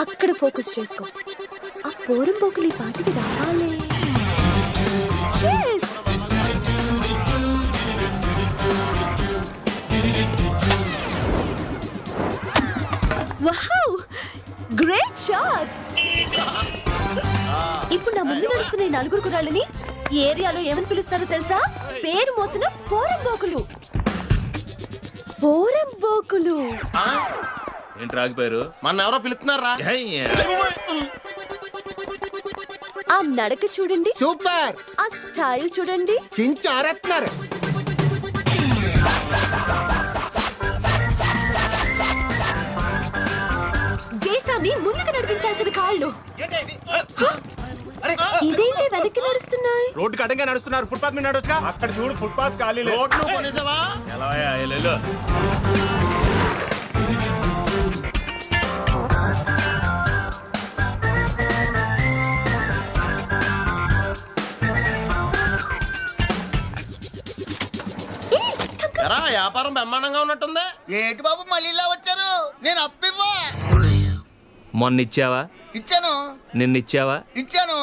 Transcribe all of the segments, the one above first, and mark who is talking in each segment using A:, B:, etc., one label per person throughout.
A: అక్కడ ఫోకస్ చేసుకో. ఆ పోరం పోకులు ఈ పాటికి రావాలి. Yes! Wow! Great shot! ఇప్పుడు నా ముందు నడుస్తున్న ఈ నలుగురు కుర్రాళ్ళని ఈ ఏరియాలో ఏమని పిలుస్తారో తెలుసా? పేరు మోసిన పోరంబోకులు. పోరంబోకులు.
B: ఏంటి రాగిపోయారు?
C: మన ఎవరో పిలుస్తున్నారా?
A: ఆ నడక చూడండి,
C: సూపర్.
A: ఆ స్టైల్ చూడండి,
C: చించారెత్తున్నారు.
A: దేశాన్ని ముందుకు నడిపించాల్సిన కాళ్ళు ఇదేంటి వెనక్కి నడుస్తున్నాయి?
D: రోడ్డు కడంగా నడుస్తున్నారు. ఫుట్పాత్ మీద నడవచ్చుగా. అక్కడ చూడు, ఫుట్పాత్ ఖాళీ లేదు.
C: రోడ్లు కొనేసావా?
B: ఎలా
C: వ్యాపారం బ్రహ్మాండంగా ఉన్నట్టుంది.
E: ఏంటి బాబు మళ్ళీ ఇలా వచ్చారు? నేను అప్పివ్వా.
B: మొన్న ఇచ్చావా?
E: ఇచ్చాను.
B: నిన్న ఇచ్చావా?
E: ఇచ్చాను.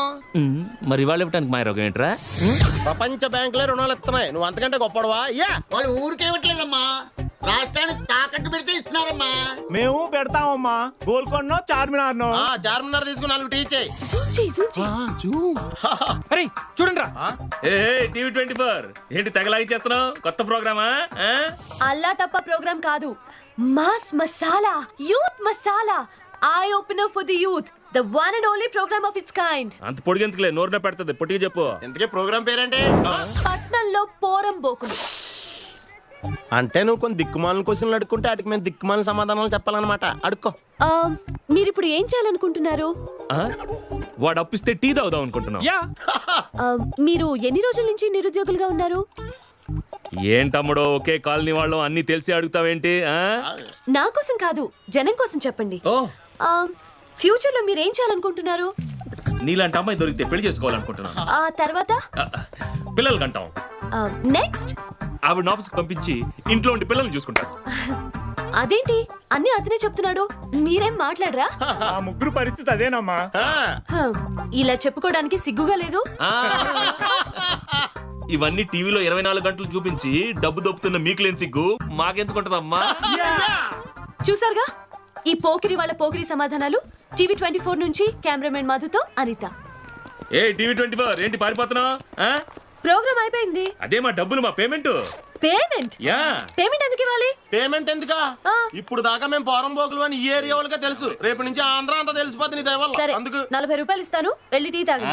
B: మరి ఇవాళ ఇవ్వటానికి మా రోగం ఏంట్రా?
C: ప్రపంచ బ్యాంకులే రుణాలు ఇస్తున్నాయి, నువ్వు అంతకంటే గొప్పడవా?
E: వాళ్ళు ఊరికే ఇవ్వట్లేదమ్మా, రాష్ట్రానికి తాకట్టు పెడితే ఇస్తున్నారమ్మా.
D: మేము పెడతామమ్మా. గోల్కొండ చార్మినార్
C: చార్మినార్ తీసుకుని 4 టీ చేయి.
B: అరే చూడండి రా. టీవీ 24 ఏంటి తెగలాగి చేస్తున్నావు? కొత్త ప్రోగ్రామా?
A: అల్లా టప్ప ప్రోగ్రామ్ కాదు, mass masala, youth masala, eye opener for the youth, the one and only program of its kind.
B: అంత పొడిగెందుకులే, నోరునే పెడుతుంది. పొట్టిగా చెప్పు.
C: ఇంతకీ ప్రోగ్రామ్ పేరేంటి?
A: పట్నంలో పోరంబోకులు.
C: అంటే నువ్వు కొన్ని దిక్కుమాలను క్వశ్చన్లు అడుక్కుంటే వాటికి మేము దిక్కుమాల సమాధానాలు చెప్పాలన్నమాట. అడుక్కో.
A: మీరిప్పుడు ఏం చేయాలనుకుంటున్నారు?
B: వాడు అప్పిస్తే టీ తాగుదాం అనుకుంటున్నాం.
A: మీరు ఎన్ని రోజుల నుంచి నిరుద్యోగులుగా ఉన్నారు?
B: ఏంటమ్ముడో ఒకే కాలనీ వాళ్ళం అన్ని తెలిసి అడుగుతావేంటి?
A: నా కోసం కాదు, జనం కోసం చెప్పండి. ఫ్యూచర్ లో మీరు ఏం చేయాలనుకుంటున్నారు?
B: నీలాంటి అమ్మాయి దొరికితే పెళ్లి చేసుకోవాలనుకుంటున్నాను.
A: ఆ తర్వాత
B: పిల్లలు కంటాం.
A: నెక్స్ట్
B: ఆవిడ ఆఫీస్ పంపించి ఇంట్లో ఉండి పిల్లల్ని చూసుకుంటారు.
A: అదేంటి అన్ని అతనే చెప్తున్నాడు, మీరేం మాట్లాడరా?
D: ఆ ముగ్గురు పరిస్థితి అదేనమ్మా.
A: ఇలా చెప్పుకోవడానికి సిగ్గుగా లేదు?
B: ఇవన్నీ టీవీలో 24 గంటలు చూపించి డబ్బు దొప్పుతున్న మీకు లేని సిగ్గు మాకెందుకుంటదమ్మా?
A: చూసారుగా ఈ పోకిరి వాళ్ళ పోకిరి సమాధానాలు. టీవీ 24 నుంచి కెమెరామెన్ మధుతో అనిత.
B: టీవీ 24 ఏంటి పారిపోతున్నావు?
A: ప్రోగ్రామ్ అయిపోయింది.
B: అదే మా డబ్బులు, మా పేమెంట్.
A: పేమెంట్ ఎందుకు ఇవ్వాలి?
C: పేమెంట్ ఎందుకా? ఇప్పుడు దాకా మేము పోరంబోకులు అని ఈ ఏరియా వాళ్ళకే తెలుసు. రేపు నుంచి ఆంధ్ర అంతా తెలిసిపోతుంది నీ దయవల్ల. అందుకు 40
A: రూపాయలు ఇస్తాను, వెళ్ళి టీ తాగు.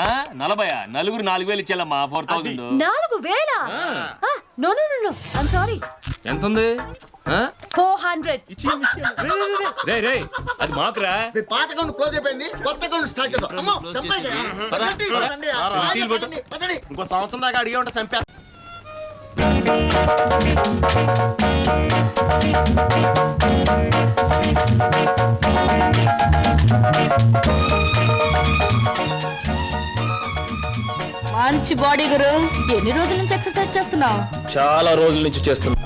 B: 40? నలుగురు 4000 ఇచ్చేయాలమ్మా. 4000.
A: 4000? No no no no, I'm sorry.
B: ఎంత ఉంది?
A: 400.
B: రే రే, అది మాకురా.
E: పాత అకౌంట్ క్లోజ్ అయిపోయింది, కొత్త అకౌంట్ స్టార్ట్ చేద్దాం. అమ్మో
C: ఇంకో సంవత్సరం దాకా అడిగే ఉంటే చంపా.
F: మంచి బాడీ గురు. ఎన్ని రోజుల నుంచి ఎక్సర్సైజ్ చేస్తున్నావు?
B: చాలా రోజుల నుంచి చేస్తున్నా.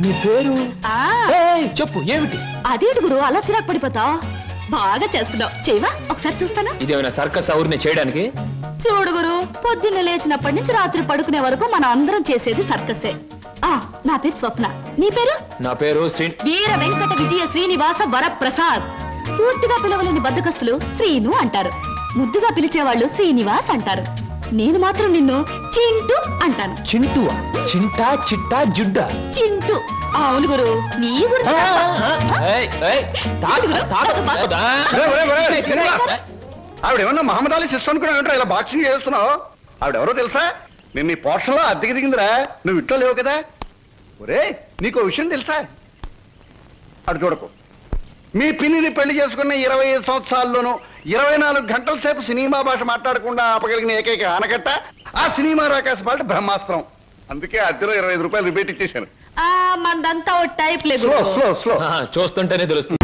B: నీ పేరు చెప్పు, ఏమిటి?
F: అదేంటి గురు అలా చిరాకు పడిపోతావు? బాగా చేస్తున్నావు, చేయవా? ఒకసారి చూస్తానా?
B: ఇదేమైనా సర్కస్ ఊరిని చేయడానికి?
F: చూడు గురు, పొద్దున్న లేచినప్పటి నుంచి రాత్రి పడుకునే వరకు మన అందరం చేసేది సర్కసే. నా పేరు స్వప్న. నీ పేరు?
B: నా పేరు
F: వీర వెంకట విజయ శ్రీనివాస వరప్రసాద్. పూర్తిగా పిలవలేని బద్దకస్తులు శ్రీను అంటారు, ముద్దుగా పిలిచేవాళ్ళు శ్రీనివాస్ అంటారు. నేను మాత్రం నిన్ను చింటూ అంటాను.
B: చింటూవా? చింటా, చిట్టా, జుడ్డా?
F: చింటూ. అవును గురు, నీ గురించి
G: ఆవిడేమన్నా మహమ్మద్ అలీ సిస్టర్ అనుకున్నా ఇలా బాక్సింగ్ చేస్తున్నావు? ఆవిడెవరో తెలుసా? నేను నీ పోర్షన్లో అద్దెకి దిగిందిరా, నువ్వు ఇంట్లో లేవు కదా. ఒరే నీకు విషయం తెలుసా? అటు చూడకు, మీ పిన్నిని పెళ్లి చేసుకున్న 25 సంవత్సరాల్లోనూ 24 గంటల సేపు సినిమా భాష మాట్లాడకుండా ఆపగలిగిన ఏకైక ఆనకట్ట ఆ సినిమా రాకాశ పాట బ్రహ్మాస్త్రం. అందుకే అద్దెలో 25 రూపాయలు రిబేట్ ఇచ్చేశాను.
F: మందంతా ఓ టైప్ లేదు.
G: స్లో స్లో
B: చూస్తుంటేనే తెలుస్తుంది.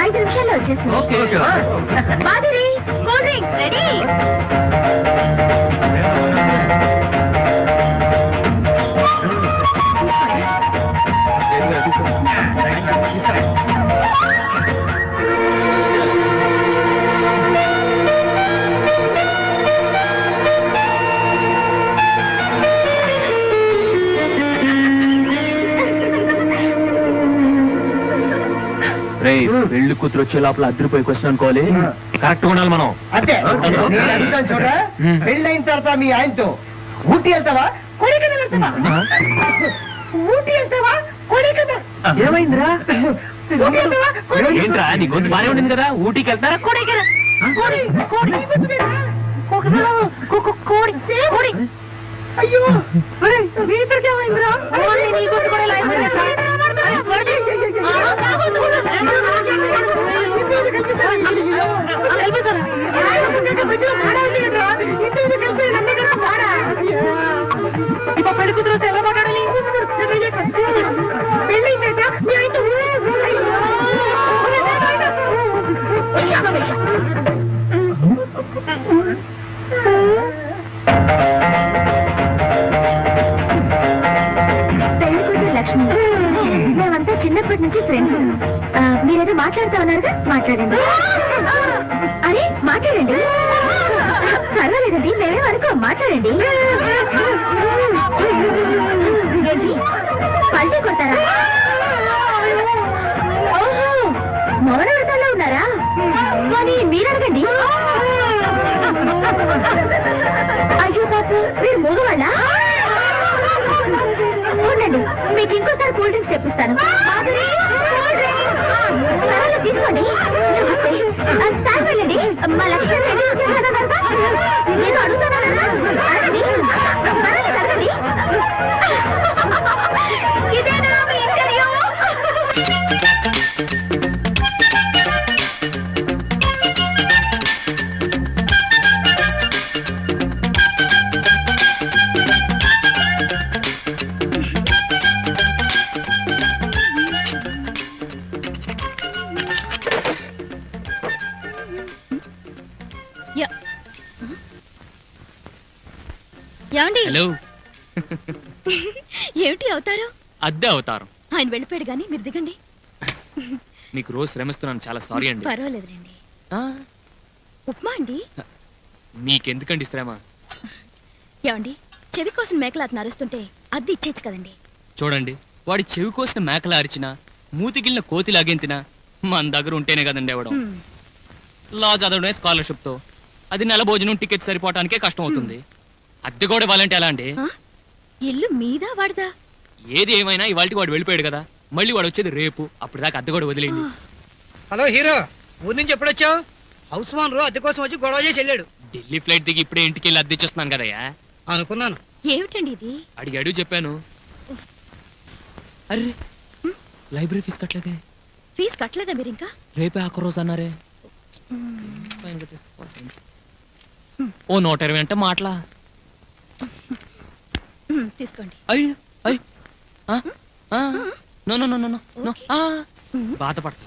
F: 5 నిమిషాల్లో వచ్చేస్తుంది. Madhuri, cool drinks ready.
B: పెళ్లి కూతురు వచ్చే లోపల అద్దరిపోయి క్వశ్చన్ అనుకోవాలి. కరెక్ట్ ఉండాలి మనం.
H: అంతే నేను అడుగుతాను చూడరా, పెళ్ళైన తర్వాత మీ ఆయనతో ఊటీ వెళ్తావా కొడైకెనాల్ వెళ్తావా? ఊటీ వెళ్తావా కొడైకెనాల్? ఏమైందిరా? ఊటీ వెళ్తావా కొడైకెనాల్?
B: ఏంట్రా నీ గొంతు బానే ఉండింది కదా, ఊటీకి వెళ్తారా?
H: కొడైకెనాల్ కోడి కోడి. అయ్యో మీ ఇద్దరికి ఏమైందిరా? నీ గొంతు కూడా ఇలా ఇప్పుడు పెళ్లి కూతురు ఎలా మాట్లాడాలి? పెళ్ళి
F: లక్ష్మి, మేమంతా చిన్నప్పటి నుంచి ఫ్రెండ్స్. మీరేదో మాట్లాడుతా ఉన్నారుగా, మాట్లాడండి. అరే మాట్లాడండి, పర్వాలేదండి, మేమే వరకు మాట్లాడండి. ఏంటి పల్టీ కొడతారా? ఓహో, మౌన వ్రతాల్లో ఉన్నారా? కానీ మీరు అడగండి. అయ్యో పాపు, మీరు మగవాళ్ళ? ఉండండి, మీకు ఇంకోసారి కూల్ డ్రింక్స్ తెప్పిస్తాను. తీసుకోండి. సార్ వెళ్ళండి, మా లక్ష్యం నేను అడుగుతాను. అడగండి, పర్వాలేదు, అడగండి. ఇదేనా మీ ఇంటర్వ్యూ? ఏమండి?
B: హలో.
F: ఏమిటి అవుతారు?
B: అద్దె అవతారం.
F: ఆయన వెళ్ళిపోయాడు గానీ మీరు దిగండి.
B: మీకు రోజు శ్రమిస్తున్నాను, చాలా సారీ అండి.
F: పర్వాలేదులేండి.
B: ఆ,
F: ఉప్మా అండి.
B: మీకెందుకండి శ్రమ?
F: ఏమండి, చెవి కోసం మేకలు అతను అరుస్తుంటే అద్దె ఇచ్చేచ్చు కదండి.
B: చూడండి, వాడి చెవి కోసిన మేకలా అరిచినా, మూతిగిలిన కోతి లాగెంతినా మన దగ్గర ఉంటేనే కదండి ఇవ్వడం. లా చదవడమే స్కాలర్షిప్ తో, అది నెల భోజనం టికెట్ సరిపోవటానికే కష్టం అవుతుంది. అద్దె కూడా ఇవ్వాలంటే ఎలా అండి?
F: ఇల్లు మీదా వాడదా?
B: ఏది ఏమైనా ఇవాళకి వాడు వెళ్ళిపోయాడు కదా, మళ్ళీ వాడు వచ్చేది రేపు. అప్పుడు దాకా అద్దె కూడా వదిలేండి.
H: హలో హీరో, ఊరి నుంచి ఎప్పుడొచ్చావు? హౌస్ ఓనర్ అద్దె కోసం వచ్చి గొడవ చేసి వెళ్ళాడు.
B: ఢిల్లీ ఫ్లైట్ దిగి ఇప్పుడే ఇంటికి వెళ్ళి అద్దె ఇచ్చేస్తున్నాను కదయ్యా.
H: అనుకున్నాను.
F: ఏమిటండి ఇది?
B: అడిగాడు, చెప్పాను. అరే, లైబ్రరీ ఫీజు కట్టలేదే.
F: ఫీజు కట్టలేదా మీరు ఇంకా?
B: రేపే ఆఖరి రోజు అన్నారే. ఓ 120 అంటే మాటలా?
F: తీసుకోండి.
B: అయ్యో అయ్యి, no no no no no, బాధపడతా.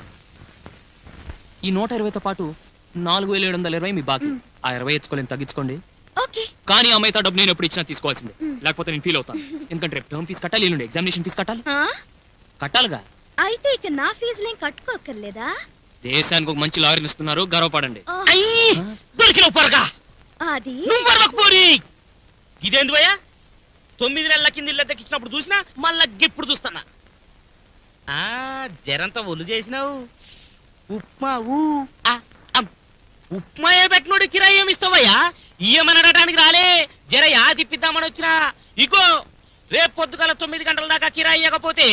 B: ఈ 120తో పాటు 4720 మీ బాకీ. ఆ 20 ఎచ్చుకోలేని తగ్గించుకోండి.
F: ఓకే.
B: కానీ అమ్మాయితో డబ్బు నేను ఎప్పుడు ఇచ్చినా తీసుకోవాల్సిందే, లేకపోతే నేను ఫీల్ అవుతాను. ఎందుకంటే రేపు టర్మ్ ఫీజు కట్టాలి, ఎల్లుండి ఎగ్జామినేషన్ ఫీజు కట్టాలి. కట్టాలిగా.
F: అయితే ఇక నా ఫీజులేం కట్టుకోకర్లేదా?
B: దేశానికి ఒక మంచి లాయర్లు ఇస్తున్నారు, గర్వపడండి.
E: దొరికిన పరగా
F: అది
E: ఇదేంది భయ్యా? 9 నెలల కింద ఇల్లు దక్కించినప్పుడు చూసినా మళ్ళా ఇప్పుడు చూస్తున్నా. జరంతా ఒళ్ళు చేసినావు. ఉప్మా ఉప్మా ఏ పెట్టినోడు కిరాయి ఏమి ఇస్తావయ్యా? ఇయ్యమనడానికి రాలే, జర యా తిప్పిద్దామని వచ్చినా. ఇగో రేపు పొద్దుగల 9 గంటల దాకా కిరాయి ఇవ్వకపోతే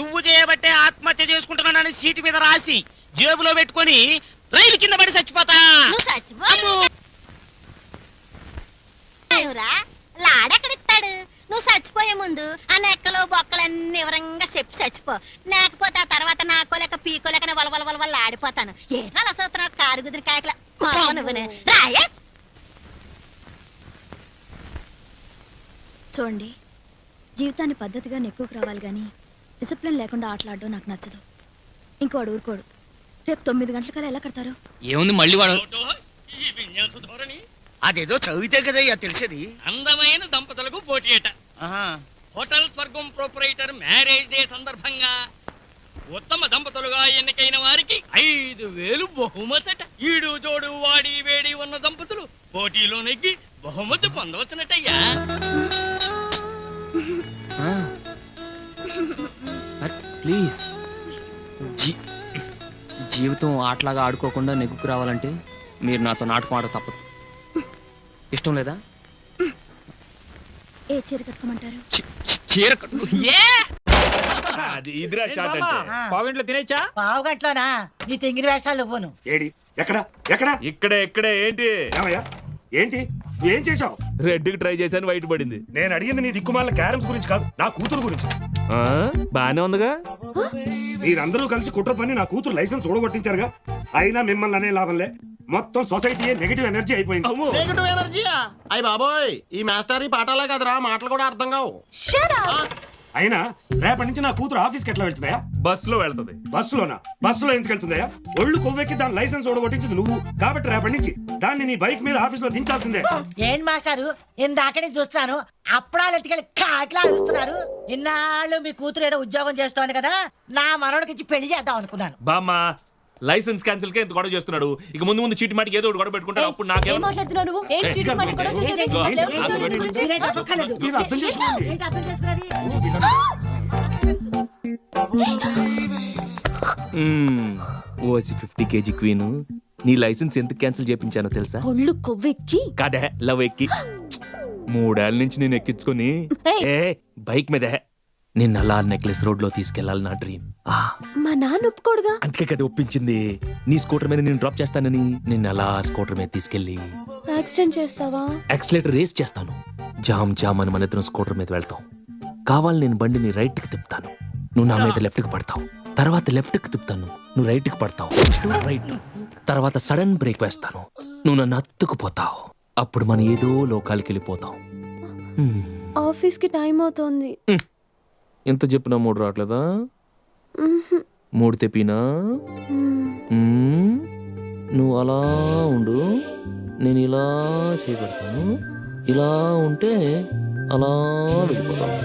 E: నువ్వు చేయబట్టే ఆత్మహత్య చేసుకుంటున్నానని సీటు మీద రాసి జేబులో పెట్టుకొని రైలు కింద పడి చచ్చిపోతా.
I: లాడెక్కడిస్తాడు? నువ్వు చచ్చిపోయే ముందు ఆ నెక్కలు బొక్కలన్నీ వివరంగా చెప్పి చచ్చిపో. లేకపోతే ఆ తర్వాత నాకోలేక పీకోలేక వలవల ఆడిపోతాను. ఏట్లా అలా చూస్తున్నావు? కారు కుదిరి కాయకలా నువ్వునే రాయేష్.
F: చూడండి, జీవితాన్ని పద్ధతిగా నెక్కుకు రావాలి గాని డిసిప్లిన్ లేకుండా ఆటలాడడం నాకు నచ్చదు. ఇంకోడు ఊరుకోడు.
A: రేపు 9 గంటలకల్లా ఎలా కడతారు?
B: ఏముంది మళ్ళీ వాడు
E: ఈ విన్యాస ధోరణి
J: అదేదో చదివితే కదయ్యా తెలిసేది.
E: అందమైన దంపతులకు పోటీయట. హోటల్ స్వర్గం ప్రొపరేటర్ మ్యారేజ్ డే సందర్భంగా ఉత్తమ దంపతులుగా ఎన్నికైన వారికి 5,000 బహుమతట. ఈడు జోడు వాడి వేడి ఉన్న దంపతులు పోటీలో నెగ్గి బహుమతి పొందవచ్చునటయ్యా.
B: ప్లీజ్ జీవితం ఆటలాగా ఆడుకోకుండా నెగ్గుకు రావాలంటే మీరు నాతో నాటకం ఆడ తప్పదు. ఇష్టం లేదా?
A: ఏ చీర కట్టుకోమంటారు?
B: చీర కట్టు.
D: అది ఇదిరా షాట్ అంటే. పావుగంటలో తినేచ్చా?
H: పావు గంటలోనా? నీ తెంగిరి వేషాలు పోను.
K: ఏడి ఎక్కడ ఎక్కడ
D: ఇక్కడే ఏంటి?
K: ఏమయ్యా ఏంటి ఏం చేసావు?
D: రెడ్ కి ట్రై చేశాను, వైట్ పడింది.
K: నేను అడిగింది నీ దిక్కుమాల క్యారమ్స్ గురించి కాదు, నా కూతురు గురించి.
D: బానే ఉందిగా.
K: మీరందరూ కలిసి కుట్ర పని నా కూతురు లైసెన్స్ ఊడగొట్టించారుగా. అయినా మిమ్మల్ని అనే లాభంలే. మొత్తం సొసైటీ నెగిటివ్ ఎనర్జీ అయిపోయింది.
C: నెగటివ్ ఎనర్జీయా? అయ్యి బాబోయ్, ఈ మాస్టర్ ఈ పాఠాలే కదరా, మాటలు కూడా అర్థం కావు.
K: అయినా రేపటి నుంచి నా కూతురు ఆఫీస్కి ఎట్లా వెళ్తుందయా?
D: బస్ లో వెళ్తుంది.
K: బస్సులోనా? బస్సులో ఎందుకు వెళ్తుందయా? ఒళ్ళు కొవ్వెక్కి దాని లైసెన్స్ ఊడగొట్టించింది నువ్వు కాబట్టి రేపటి నుంచి దాన్ని నీ బైక్ మీద ఆఫీస్ లో దించాల్సిందే.
H: ఏంటి మాస్టారు ఇందాకనే చూస్తాను అప్పుడాలు ఎత్తుకెళ్ళి కాకిలా అరుస్తున్నారు. ఇన్నాళ్ళు మీ కూతురు ఏదో ఉద్యోగం చేస్తోంది కదా, నా మనోడికి ఇచ్చి పెళ్లి చేద్దాం అనుకున్నాను.
D: బామ్మ లైసెన్స్ క్యాన్సిల్ కే ఇంత గొడవ చేస్తున్నాడు. ఇక ముందు చీటి మాటికి ఏదో ఒకటి గొడవ పెట్టుకుంటాడు. అప్పుడు
A: ఏం
D: నాకేం
A: మాట్లాడుతున్నావు నువ్వు? ఏం చీటి మాటి కూడా చేసేది? అసలు ఎవరు నీతో నీ గురించి?
H: మీరే చెప్పక్కర్లేదు.
K: మీరు అర్థం చేసుకోండి.
H: ఏంటి అర్థం చేసుకున్నది?
D: ఓసి 50 kg క్వీన్ నీ లైసెన్స్ ఎందుకు క్యాన్సిల్ చేయించానో తెలుసా?
A: ఒళ్ళు కొవ్వెక్కి
D: కాదే లవ్ ఎక్కి 3 ఏళ్ల నుంచి నేను ఎక్కించుకొని బైక్ మీద నిన్న అలా నెక్లెస్ రోడ్ లో తీసుకెళ్లాలి నా డ్రీమ్.
A: మా నాన్న ఒప్పుకోడుగా.
D: అందుకే కదా ఒప్పించింది. నీ స్కూటర్ మీద నేను డ్రాప్ చేస్తానని నిన్న అలా స్కూటర్ మీద తీసుకెళ్లి
A: యాక్సిడెంట్ చేస్తావా?
D: యాక్సిలేటర్ రేస్ చేస్తాను. జామ్ జామ్ అని మన ఇద్దరం స్కూటర్ మీద వెళ్తాం. కావాలి నేను బండిని రైట్ కి తిప్పుతాను, నువ్వు నా మీద లెఫ్ట్ కి పడతావు. తర్వాత లెఫ్ట్ కి తిప్పుతాను, నువ్వు రైట్ కి పడతావు. రైట్ తర్వాత సడన్ బ్రేక్ వేస్తాను, నువ్వు నన్ను అత్తుకుపోతావు. అప్పుడు మనం ఏదో లోకాలకి వెళ్ళిపోతాం.
A: ఆఫీస్ కి టైం అవుతోంది.
D: ఎంత చెప్పినా 3 రావట్లేదా? 3 తెప్పినా నువ్వు అలా ఉండు, నేను ఇలా చేపెడతాను. ఇలా ఉంటే అలా వెళ్ళిపోతావు.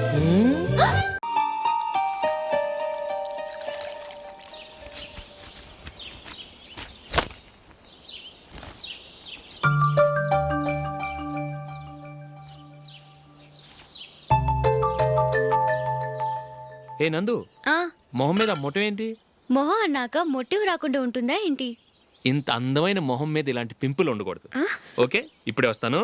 D: ఏ నందు, మొహం మీద మొట్టం ఏంటి?
F: మొహం అన్నాక మొటివ్ రాకుండా ఉంటుందా ఏంటి?
D: ఇంత అందమైన మొహం మీద ఇలాంటి పింపుల్ ఉండకూడదు. ఓకే, ఇప్పుడే వస్తాను.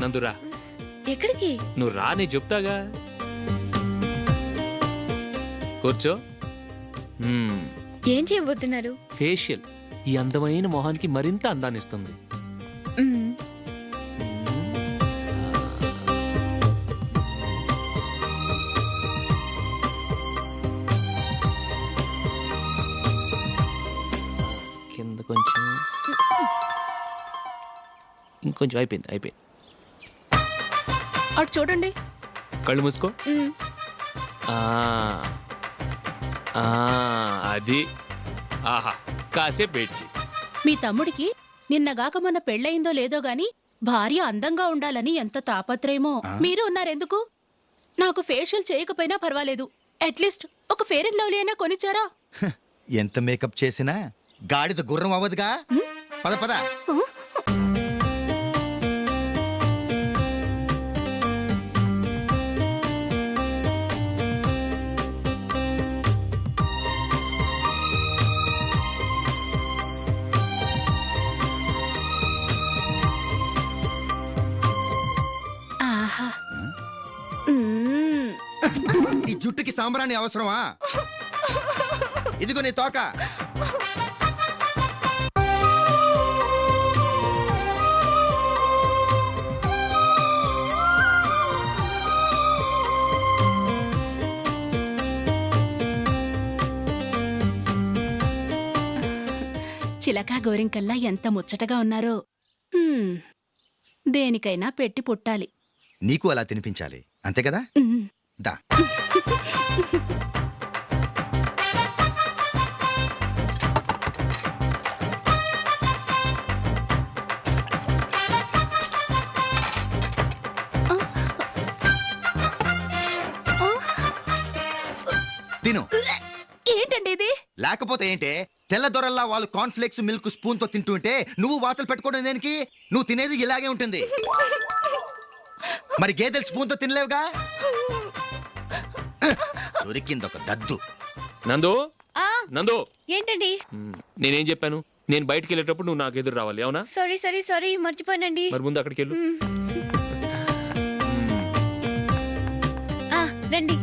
D: నందురా.
F: ఎక్కడికి?
D: నువ్వు రా, నేను చెప్తాగా. కూర్చో.
F: ఏం చేయబోతున్నారు?
D: ఫేషియల్ ఈ అందమైన మొహానికి మరింత అందాన్ని ఇస్తుంది. కింద కొంచెం, ఇంకొంచెం. అయిపోయింది.
F: అటు చూడండి.
D: కళ్ళు మూసుకో. అది ఆహా, కాసేపు వెయిట్.
L: మీ తమ్ముడికి నిన్నగాక మన పెళ్ళయిందో లేదో గాని భార్య అందంగా ఉండాలని ఎంత తాపత్రయమో. మీరు ఉన్నారెందుకు? నాకు ఫేషియల్ చేయకపోయినా పర్వాలేదు, అట్లీస్ట్ ఒక ఫేర్ అండ్ లవ్లీ అయినా కొనిచ్చారా?
J: ఎంత మేకప్ చేసినా గాడిద గుర్రం అవ్వదుగా. పద పద. జుట్టుకి సాంబ్రాణి అవసరమా? ఇదిగో నీ తోక.
L: చిలకా గోరింకల్లా ఎంత ముచ్చటగా ఉన్నారో. దేనికైనా పెట్టి పుట్టాలి.
J: నీకు అలా తినిపించాలి, అంతే కదా?
L: ఉమ్.
J: దా. తిను.
L: ఏంటండి ఇది?
J: లేకపోతే ఏంటే, తెల్ల దొరల్లా వాళ్ళు కార్న్ఫ్లేక్స్ మిల్క్ స్పూన్ తో తింటుంటే నువ్వు వాతలు పెట్టుకోవడం దేనికి? నువ్వు తినేది ఇలాగే ఉంటుంది. మరి గేదెలు స్పూన్ తో తినలేవుగా. దొరికిందొక దద్దు.
D: నందు నందు,
F: ఏంటండి?
D: నేనేం చెప్పాను? నేను బయటికి వెళ్ళేటప్పుడు నువ్వు నాకు ఎదురు రావాలి, అవునా?
F: సారీ మర్చిపోయానండి.
D: మరి ముందు అక్కడికి వెళ్ళు.
F: రండి.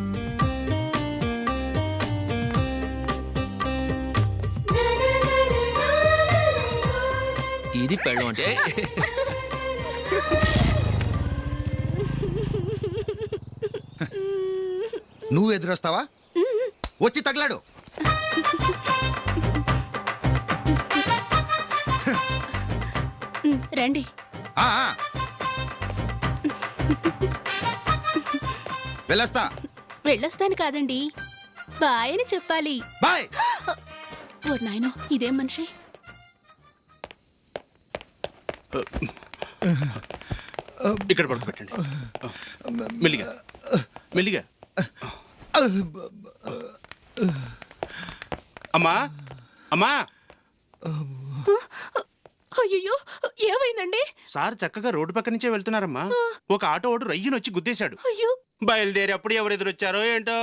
D: ఇది పెళ్ళం అంటే.
J: నువ్వు ఎదురొస్తావా? వచ్చి తగలాడు.
L: రండి.
J: ఆ, ఆ. వెళ్ళొస్తా.
L: వెళ్ళొస్తాను కాదండి, బాయ్ అని చెప్పాలి.
J: బాయ్.
L: ఓ నాయనో, ఇదేం మనిషి?
C: ఇక్కడ పడుకోబెట్టండి. మెల్లిగా మెల్లిగా. అమ్మా అమ్మా.
L: అయ్యో, ఏమైందండి?
C: సార్ చక్కగా రోడ్డు పక్క నుంచే వెళ్తున్నారమ్మా. ఒక ఆటో ఓడు రయ్యనొచ్చి గుద్దేశాడు.
L: అయ్యో.
C: బయలుదేరి అప్పుడు ఎవరు ఎదురొచ్చారో ఏంటో.